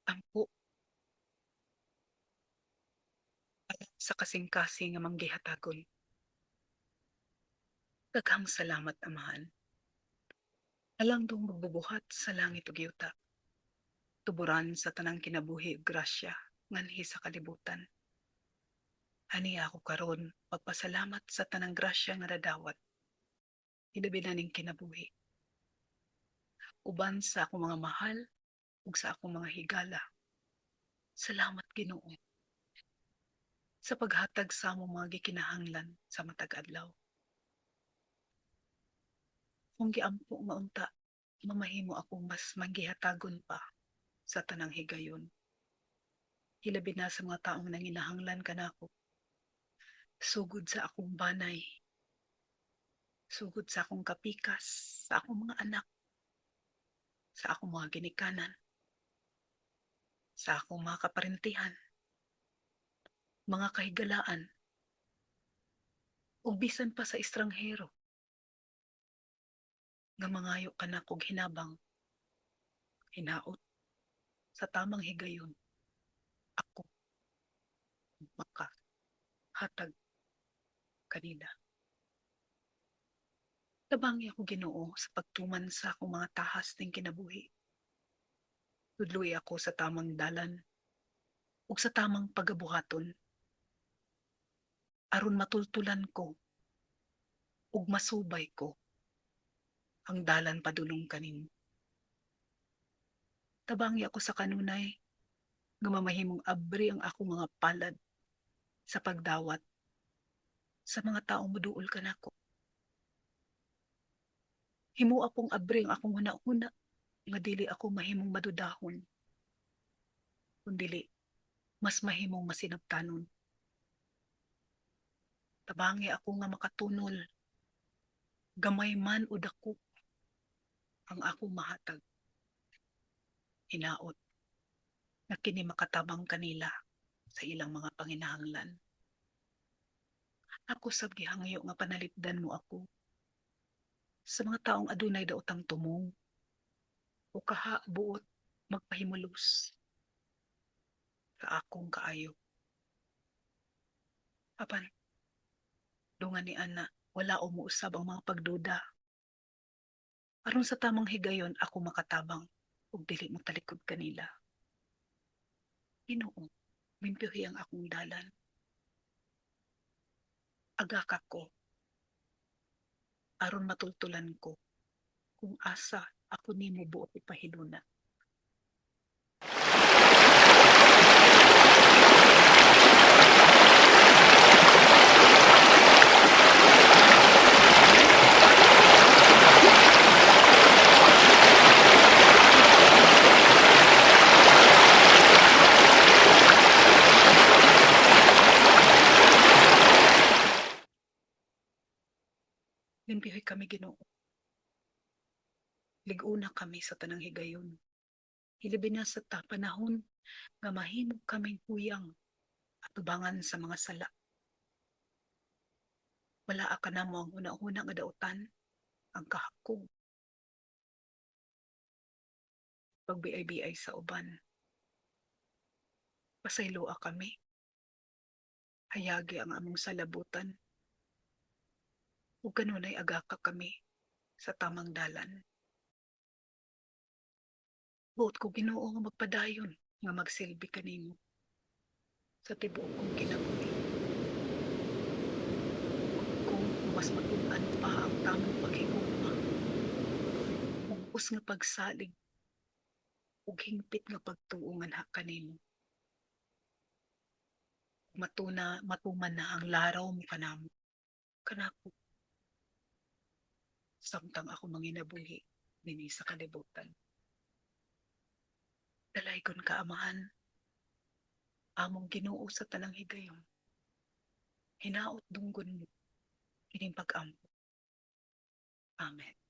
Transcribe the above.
Ampo sa kasing-kasing nga manggihatagon. Daghang salamat, Amahan. Alang dong magbubuhat sa langit ug yuta. Tuburan sa tanang kinabuhi ug grasya nganhi sa kalibutan. Ani ako karon pagpasalamat sa tanang grasya nga nadawat. Hilabi na ning kinabuhi. Uban sa akong mga mahal ug sa akong mga higala. Salamat, Ginoo, sa paghatag sa among mga gikinahanglan sa matag adlaw. Kung giampo nga unta, mamahimo akong mas manggihatagon pa sa tanang higayon. Hilabi na sa mga taong nanginahanglan kanako. Sugod sa akong banay, sugod sa akong kapikas, sa akong mga anak, sa akong mga ginikanan, sa akong mga kaparentihan, mga kahigalaan, ug bisan pa sa estranghero nga mangayo kanako og hinabang, hinaot sa tamang higayon, ako makahatag kanila. Tabangi ako, Ginoo, sa pagtuman sa akong mga tahas ning kinabuhi. Tudloy ako sa tamang dalan ug sa tamang pagabuhaton aron matultulan ko ug masubay ko ang dalan padulong kanimo. Tabangi ako sa kanunay nga mamahimong abri ang akong mga palad sa pagdawat sa mga taong moduol kanako. Himua pong abri ang akong hunahuna nga dili ako mahimong madudahon, kundili mas mahimong masinabtanon. Tabangi ako nga makatunol, gamay man o dako ang akong mahatag. Hinaot na kini makatabang kanila sa ilang mga panginahanglan. Ako sab gihangyo nga panalipdan mo ako sa mga taong adunay daotang tumong o kaha buot magpahimulos sa akong kaayo. Apan, dungan ni ana, wala umuusab ang mga pagduda. Aron sa tamang higayon ako makatabang ug dili mo talikod kanila. Ginoo, mimpihi ang akong dalan. Agaka ko aron matultulan ko kung asa ako nimo buot ipahiluna. Mimpihi kami, Ginoo. Lig-una kami sa tanang higayon. Hilabi na sa panahon nga mahimo kaming huyang at tubangan sa mga sala. Wala ka na mo ang una-una nga dautan, ang kahakog, pagbiay-biay sa uban. Pasayloa kami, hayagi ang among salabutan, ug kanunay agaka kami sa tamang dalan. Buot ko, Ginoo, nga magpadayon nga magsilbi kanimo sa tibuok kong kinabuhi. Kung mas matun-an pa ang tamang paghigugma, bugos nga pagsalig ug hingpit nga pagtuo nga kanimo. Matuman na ang laraw mo kanamo. Kanako, samtang ako manginabuhi dinhi sa kalibutan. Dalaygon ka, Amahan, among Ginoo sa tanang higayon. Hinaot dunggon mo kining pag-ampo. Amen.